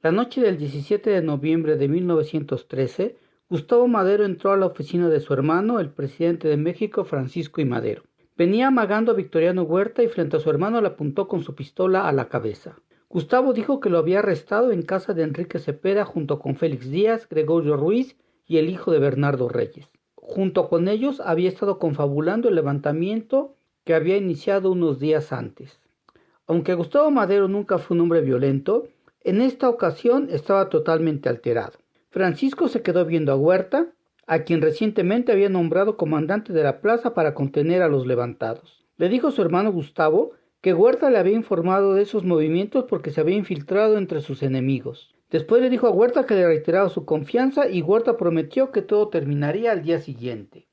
La noche del 17 de noviembre de 1913, Gustavo Madero entró a la oficina de su hermano, el presidente de México, Francisco I. Madero. Venía amagando a Victoriano Huerta y frente a su hermano le apuntó con su pistola a la cabeza. Gustavo dijo que lo había arrestado en casa de Enrique Cepeda junto con Félix Díaz, Gregorio Ruiz y el hijo de Bernardo Reyes. Junto con ellos había estado confabulando el levantamiento que había iniciado unos días antes. Aunque Gustavo Madero nunca fue un hombre violento, en esta ocasión estaba totalmente alterado. Francisco se quedó viendo a Huerta, a quien recientemente había nombrado comandante de la plaza para contener a los levantados. Le dijo a su hermano Gustavo que Huerta le había informado de esos movimientos porque se había infiltrado entre sus enemigos. Después le dijo a Huerta que le reiteraba su confianza y Huerta prometió que todo terminaría al día siguiente.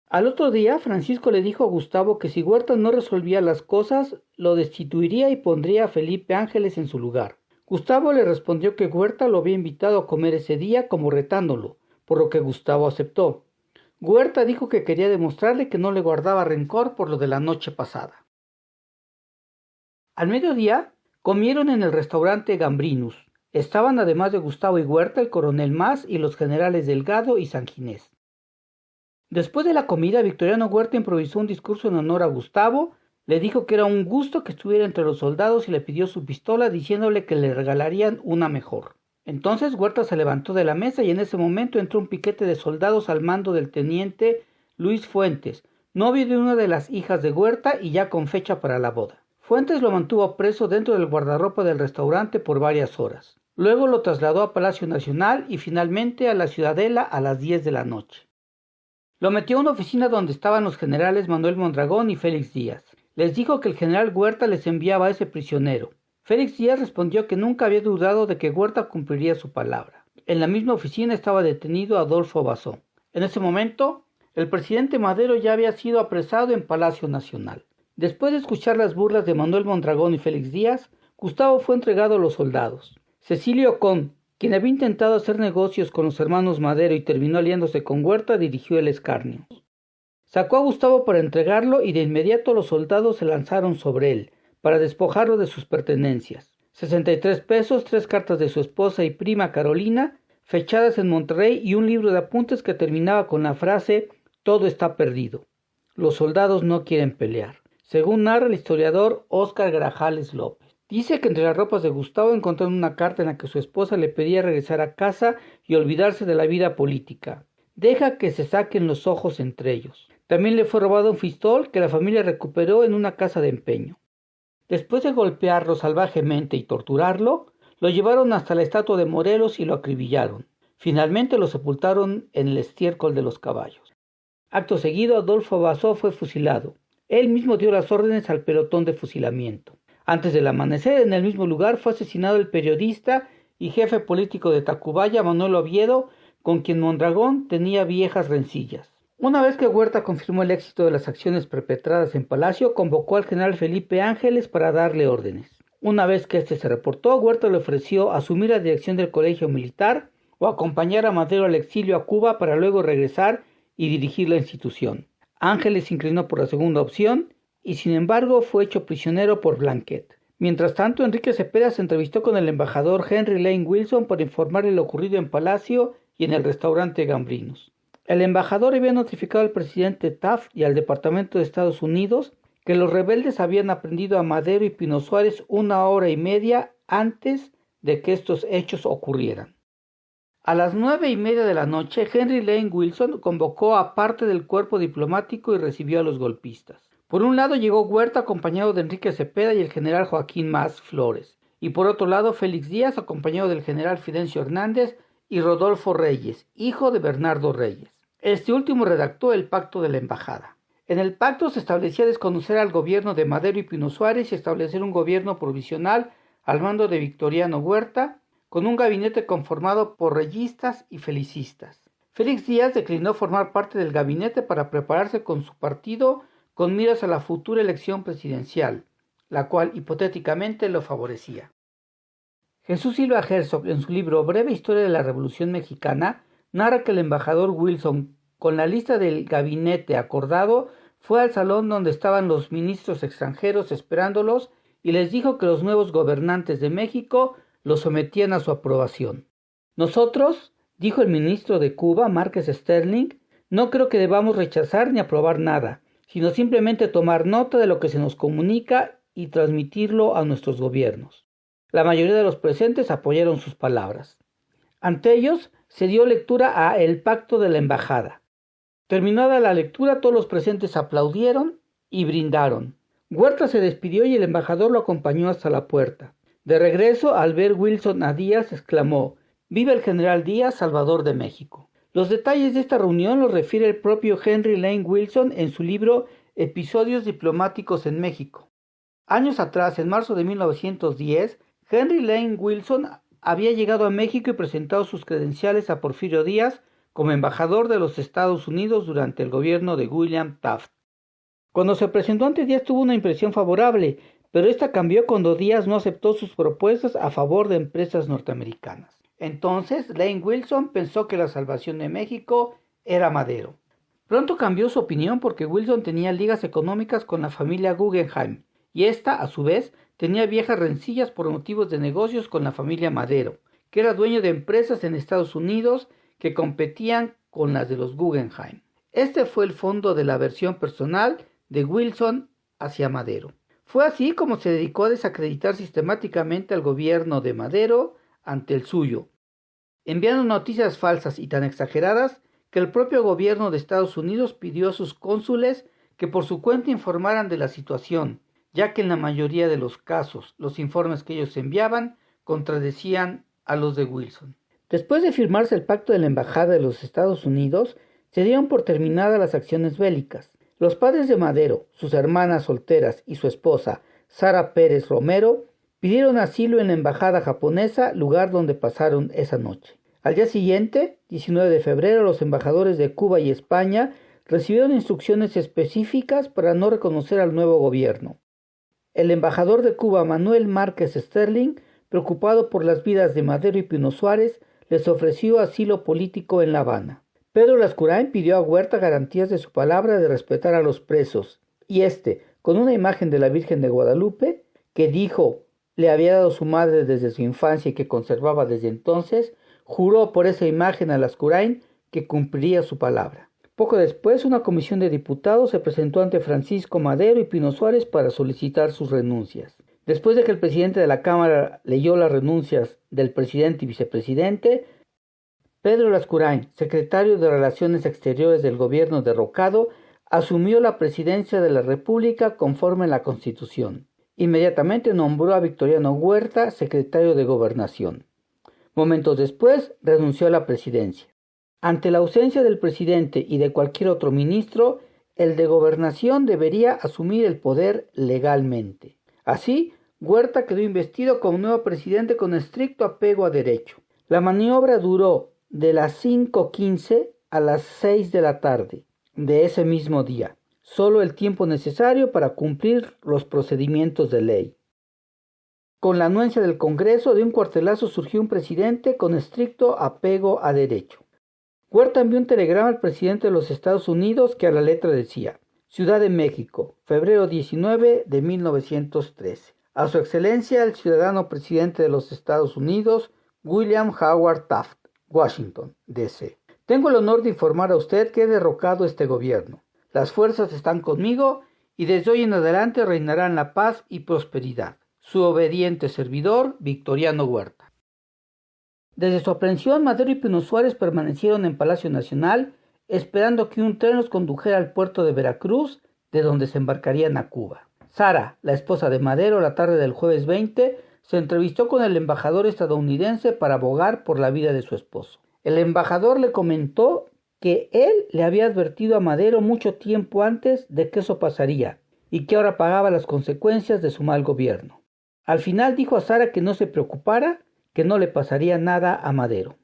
Al otro día, Francisco le dijo a Gustavo que si Huerta no resolvía las cosas, lo destituiría y pondría a Felipe Ángeles en su lugar. Gustavo le respondió que Huerta lo había invitado a comer ese día como retándolo, por lo que Gustavo aceptó. Huerta dijo que quería demostrarle que no le guardaba rencor por lo de la noche pasada. Al mediodía, comieron en el restaurante Gambrinus. Estaban además de Gustavo y Huerta el coronel Mas y los generales Delgado y Sanginés. Después de la comida, Victoriano Huerta improvisó un discurso en honor a Gustavo. Le dijo que era un gusto que estuviera entre los soldados y le pidió su pistola diciéndole que le regalarían una mejor. Entonces Huerta se levantó de la mesa y en ese momento entró un piquete de soldados al mando del teniente Luis Fuentes, novio de una de las hijas de Huerta y ya con fecha para la boda. Fuentes lo mantuvo preso dentro del guardarropa del restaurante por varias horas. Luego lo trasladó a Palacio Nacional y finalmente a la Ciudadela a las 10 de la noche. Lo metió a una oficina donde estaban los generales Manuel Mondragón y Félix Díaz. Les dijo que el general Huerta les enviaba a ese prisionero. Félix Díaz respondió que nunca había dudado de que Huerta cumpliría su palabra. En la misma oficina estaba detenido Adolfo Basó. En ese momento, el presidente Madero ya había sido apresado en Palacio Nacional. Después de escuchar las burlas de Manuel Mondragón y Félix Díaz, Gustavo fue entregado a los soldados. Cecilio Ocón, quien había intentado hacer negocios con los hermanos Madero y terminó aliándose con Huerta, dirigió el escarnio. Sacó a Gustavo para entregarlo y de inmediato los soldados se lanzaron sobre él, para despojarlo de sus pertenencias. 63 pesos, 3 cartas de su esposa y prima Carolina, fechadas en Monterrey y un libro de apuntes que terminaba con la frase «Todo está perdido. Los soldados no quieren pelear», según narra el historiador Óscar Grajales López. Dice que entre las ropas de Gustavo encontraron una carta en la que su esposa le pedía regresar a casa y olvidarse de la vida política. «Deja que se saquen los ojos entre ellos». También le fue robado un pistol que la familia recuperó en una casa de empeño. Después de golpearlo salvajemente y torturarlo, lo llevaron hasta la estatua de Morelos y lo acribillaron. Finalmente lo sepultaron en el estiércol de los caballos. Acto seguido, Adolfo Basó fue fusilado. Él mismo dio las órdenes al pelotón de fusilamiento. Antes del amanecer, en el mismo lugar, fue asesinado el periodista y jefe político de Tacubaya, Manuel Oviedo, con quien Mondragón tenía viejas rencillas. Una vez que Huerta confirmó el éxito de las acciones perpetradas en Palacio, convocó al general Felipe Ángeles para darle órdenes. Una vez que éste se reportó, Huerta le ofreció asumir la dirección del colegio militar o acompañar a Madero al exilio a Cuba para luego regresar y dirigir la institución. Ángeles se inclinó por la segunda opción y sin embargo fue hecho prisionero por Blanquet. Mientras tanto, Enrique Cepeda se entrevistó con el embajador Henry Lane Wilson para informarle lo ocurrido en Palacio y en el restaurante Gambrinus. El embajador había notificado al presidente Taft y al Departamento de Estados Unidos que los rebeldes habían aprendido a Madero y Pino Suárez 1 hora y media antes de que estos hechos ocurrieran. A las 9:30 de la noche, Henry Lane Wilson convocó a parte del cuerpo diplomático y recibió a los golpistas. Por un lado llegó Huerta acompañado de Enrique Cepeda y el general Joaquín Mas Flores, y por otro lado Félix Díaz acompañado del general Fidencio Hernández y Rodolfo Reyes, hijo de Bernardo Reyes. Este último redactó el pacto de la embajada. En el pacto se establecía desconocer al gobierno de Madero y Pino Suárez y establecer un gobierno provisional al mando de Victoriano Huerta, con un gabinete conformado por reyistas y felicistas. Félix Díaz declinó formar parte del gabinete para prepararse con su partido con miras a la futura elección presidencial, la cual hipotéticamente lo favorecía. Jesús Silva Herzog, en su libro Breve Historia de la Revolución Mexicana, narra que el embajador Wilson, con la lista del gabinete acordado, fue al salón donde estaban los ministros extranjeros esperándolos y les dijo que los nuevos gobernantes de México los sometían a su aprobación. Nosotros, dijo el ministro de Cuba, Márquez Sterling, no creo que debamos rechazar ni aprobar nada, sino simplemente tomar nota de lo que se nos comunica y transmitirlo a nuestros gobiernos. La mayoría de los presentes apoyaron sus palabras. Ante ellos se dio lectura a El Pacto de la Embajada. Terminada la lectura, todos los presentes aplaudieron y brindaron. Huerta se despidió y el embajador lo acompañó hasta la puerta. De regreso, al ver Wilson a Díaz, exclamó: «¡Viva el general Díaz, Salvador de México!». Los detalles de esta reunión los refiere el propio Henry Lane Wilson en su libro Episodios diplomáticos en México. Años atrás, en marzo de 1910, Henry Lane Wilson había llegado a México y presentado sus credenciales a Porfirio Díaz como embajador de los Estados Unidos durante el gobierno de William Taft. Cuando se presentó ante Díaz tuvo una impresión favorable, pero esta cambió cuando Díaz no aceptó sus propuestas a favor de empresas norteamericanas. Entonces, Lane Wilson pensó que la salvación de México era Madero. Pronto cambió su opinión porque Wilson tenía ligas económicas con la familia Guggenheim, y esta, a su vez, tenía viejas rencillas por motivos de negocios con la familia Madero, que era dueño de empresas en Estados Unidos que competían con las de los Guggenheim. Este fue el fondo de la aversión personal de Wilson hacia Madero. Fue así como se dedicó a desacreditar sistemáticamente al gobierno de Madero ante el suyo, enviando noticias falsas y tan exageradas que el propio gobierno de Estados Unidos pidió a sus cónsules que por su cuenta informaran de la situación, ya que en la mayoría de los casos los informes que ellos enviaban contradecían a los de Wilson. Después de firmarse el pacto de la Embajada de los Estados Unidos, se dieron por terminadas las acciones bélicas. Los padres de Madero, sus hermanas solteras y su esposa, Sara Pérez Romero, pidieron asilo en la embajada japonesa, lugar donde pasaron esa noche. Al día siguiente, 19 de febrero, los embajadores de Cuba y España recibieron instrucciones específicas para no reconocer al nuevo gobierno. El embajador de Cuba, Manuel Márquez Sterling, preocupado por las vidas de Madero y Pino Suárez, les ofreció asilo político en La Habana. Pedro Lascurain pidió a Huerta garantías de su palabra de respetar a los presos, y con una imagen de la Virgen de Guadalupe, que dijo le había dado su madre desde su infancia y que conservaba desde entonces, juró por esa imagen a Lascurain que cumpliría su palabra. Poco después, una comisión de diputados se presentó ante Francisco Madero y Pino Suárez para solicitar sus renuncias. Después de que el presidente de la Cámara leyó las renuncias del presidente y vicepresidente, Pedro Lascurain, secretario de Relaciones Exteriores del gobierno derrocado, asumió la presidencia de la República conforme a la Constitución. Inmediatamente nombró a Victoriano Huerta secretario de Gobernación. Momentos después renunció a la presidencia. Ante la ausencia del presidente y de cualquier otro ministro, el de Gobernación debería asumir el poder legalmente. Así, Huerta quedó investido como nuevo presidente con estricto apego a derecho. La maniobra duró de las 5:15 a las 6 de la tarde de ese mismo día, solo el tiempo necesario para cumplir los procedimientos de ley. Con la anuencia del Congreso, de un cuartelazo surgió un presidente con estricto apego a derecho. Huerta envió un telegrama al presidente de los Estados Unidos que a la letra decía: Ciudad de México, febrero 19 de 1913. A su excelencia el ciudadano presidente de los Estados Unidos, William Howard Taft, Washington, D.C. Tengo el honor de informar a usted que he derrocado este gobierno. Las fuerzas están conmigo y desde hoy en adelante reinarán la paz y prosperidad. Su obediente servidor, Victoriano Huerta. Desde su aprehensión, Madero y Pino Suárez permanecieron en Palacio Nacional, esperando que un tren los condujera al puerto de Veracruz, de donde se embarcarían a Cuba. Sara, la esposa de Madero, la tarde del jueves 20, se entrevistó con el embajador estadounidense para abogar por la vida de su esposo. El embajador le comentó que él le había advertido a Madero mucho tiempo antes de que eso pasaría y que ahora pagaba las consecuencias de su mal gobierno. Al final dijo a Sara que no se preocupara, que no le pasaría nada a Madero.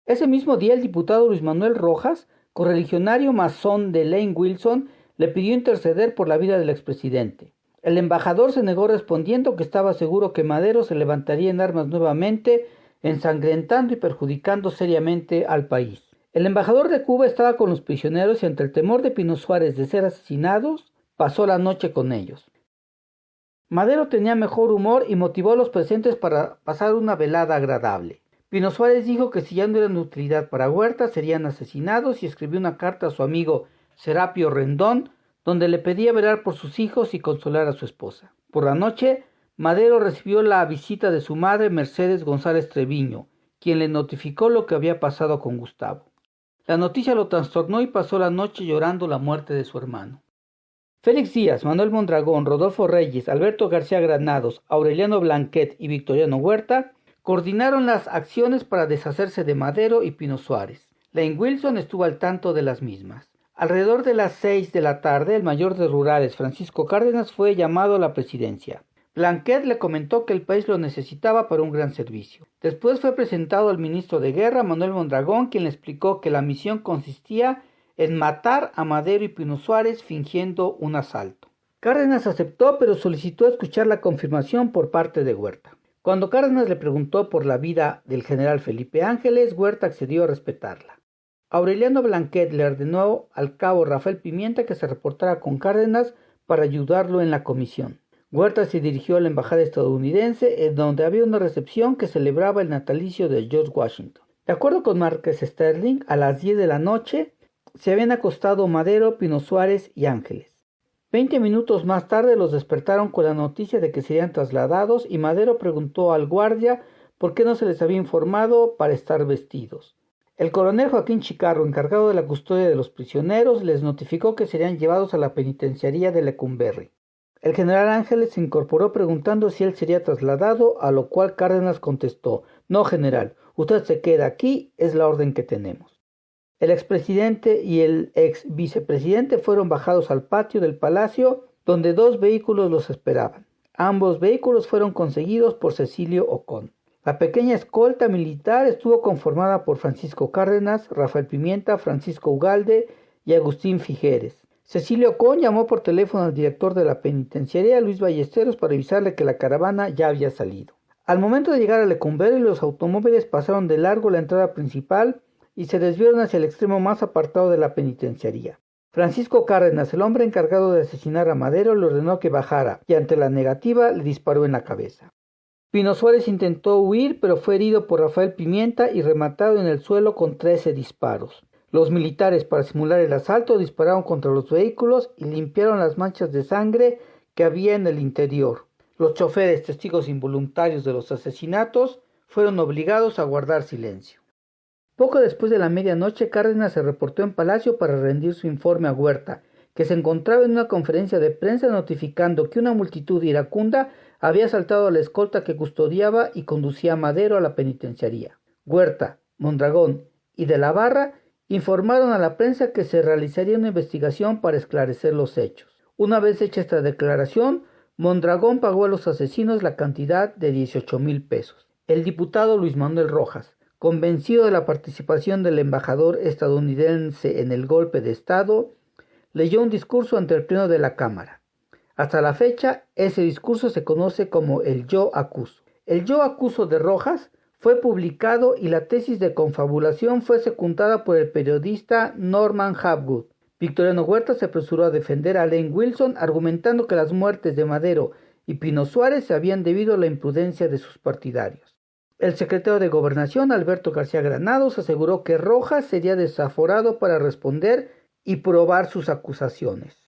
Ese mismo día el diputado Luis Manuel Rojas, correligionario masón de Lane Wilson, le pidió interceder por la vida del expresidente. El embajador se negó respondiendo que estaba seguro que Madero se levantaría en armas nuevamente, ensangrentando y perjudicando seriamente al país. El embajador de Cuba estaba con los prisioneros y ante el temor de Pino Suárez de ser asesinados, pasó la noche con ellos. Madero tenía mejor humor y motivó a los presentes para pasar una velada agradable. Pino Suárez dijo que si ya no eran de utilidad para Huerta, serían asesinados y escribió una carta a su amigo Serapio Rendón, donde le pedía velar por sus hijos y consolar a su esposa. Por la noche, Madero recibió la visita de su madre Mercedes González Treviño, quien le notificó lo que había pasado con Gustavo. La noticia lo trastornó y pasó la noche llorando la muerte de su hermano. Félix Díaz, Manuel Mondragón, Rodolfo Reyes, Alberto García Granados, Aureliano Blanquet y Victoriano Huerta coordinaron las acciones para deshacerse de Madero y Pino Suárez. Lane Wilson estuvo al tanto de las mismas. Alrededor de las 6 de la tarde, el mayor de rurales, Francisco Cárdenas, fue llamado a la presidencia. Blanquet le comentó que el país lo necesitaba para un gran servicio. Después fue presentado al ministro de Guerra, Manuel Mondragón, quien le explicó que la misión consistía en matar a Madero y Pino Suárez fingiendo un asalto. Cárdenas aceptó, pero solicitó escuchar la confirmación por parte de Huerta. Cuando Cárdenas le preguntó por la vida del general Felipe Ángeles, Huerta accedió a respetarla. Aureliano Blanquet le ordenó al cabo Rafael Pimienta que se reportara con Cárdenas para ayudarlo en la comisión. Huerta se dirigió a la embajada estadounidense, en donde había una recepción que celebraba el natalicio de George Washington. De acuerdo con Márquez Sterling, a las 10 de la noche se habían acostado Madero, Pino Suárez y Ángeles. 20 minutos más tarde los despertaron con la noticia de que serían trasladados y Madero preguntó al guardia por qué no se les había informado para estar vestidos. El coronel Joaquín Chicarro, encargado de la custodia de los prisioneros, les notificó que serían llevados a la penitenciaría de Lecumberri. El general Ángeles se incorporó preguntando si él sería trasladado, a lo cual Cárdenas contestó: «No, general, usted se queda aquí, es la orden que tenemos». El expresidente y el ex vicepresidente fueron bajados al patio del palacio, donde 2 vehículos los esperaban. Ambos vehículos fueron conseguidos por Cecilio Ocón. La pequeña escolta militar estuvo conformada por Francisco Cárdenas, Rafael Pimienta, Francisco Ugalde y Agustín Figueres. Cecilio Ocón llamó por teléfono al director de la penitenciaría, Luis Ballesteros, para avisarle que la caravana ya había salido. Al momento de llegar a Lecumberri, los automóviles pasaron de largo la entrada principal y se desviaron hacia el extremo más apartado de la penitenciaría. Francisco Cárdenas, el hombre encargado de asesinar a Madero, le ordenó que bajara y ante la negativa le disparó en la cabeza. Pino Suárez intentó huir, pero fue herido por Rafael Pimienta y rematado en el suelo con 13 disparos. Los militares, para simular el asalto, dispararon contra los vehículos y limpiaron las manchas de sangre que había en el interior. Los choferes, testigos involuntarios de los asesinatos, fueron obligados a guardar silencio. Poco después de la medianoche, Cárdenas se reportó en Palacio para rendir su informe a Huerta, que se encontraba en una conferencia de prensa notificando que una multitud iracunda había asaltado a la escolta que custodiaba y conducía a Madero a la penitenciaría. Huerta, Mondragón y de la Barra informaron a la prensa que se realizaría una investigación para esclarecer los hechos. Una vez hecha esta declaración, Mondragón pagó a los asesinos la cantidad de 18,000 pesos. El diputado Luis Manuel Rojas, convencido de la participación del embajador estadounidense en el golpe de Estado, leyó un discurso ante el Pleno de la Cámara. Hasta la fecha, ese discurso se conoce como el Yo Acuso. El Yo Acuso de Rojas fue publicado y la tesis de confabulación fue secundada por el periodista Norman Hapgood. Victoriano Huerta se apresuró a defender a Lane Wilson, argumentando que las muertes de Madero y Pino Suárez se habían debido a la imprudencia de sus partidarios. El secretario de Gobernación, Alberto García Granados, aseguró que Rojas sería desaforado para responder y probar sus acusaciones.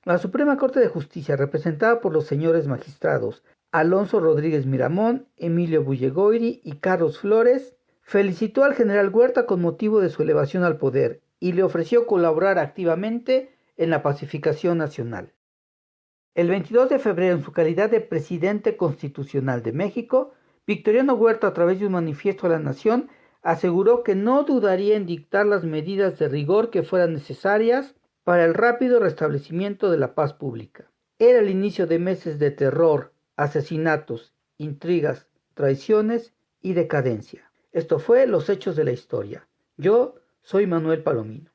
La Suprema Corte de Justicia, representada por los señores magistrados Alonso Rodríguez Miramón, Emilio Bullegoiri y Carlos Flores, felicitó al general Huerta con motivo de su elevación al poder y le ofreció colaborar activamente en la pacificación nacional. El 22 de febrero, en su calidad de presidente constitucional de México, Victoriano Huerta, a través de un manifiesto a la nación, aseguró que no dudaría en dictar las medidas de rigor que fueran necesarias para el rápido restablecimiento de la paz pública. Era el inicio de meses de terror, asesinatos, intrigas, traiciones y decadencia. Esto fue Los Hechos de la Historia. Yo soy Manuel Palomino.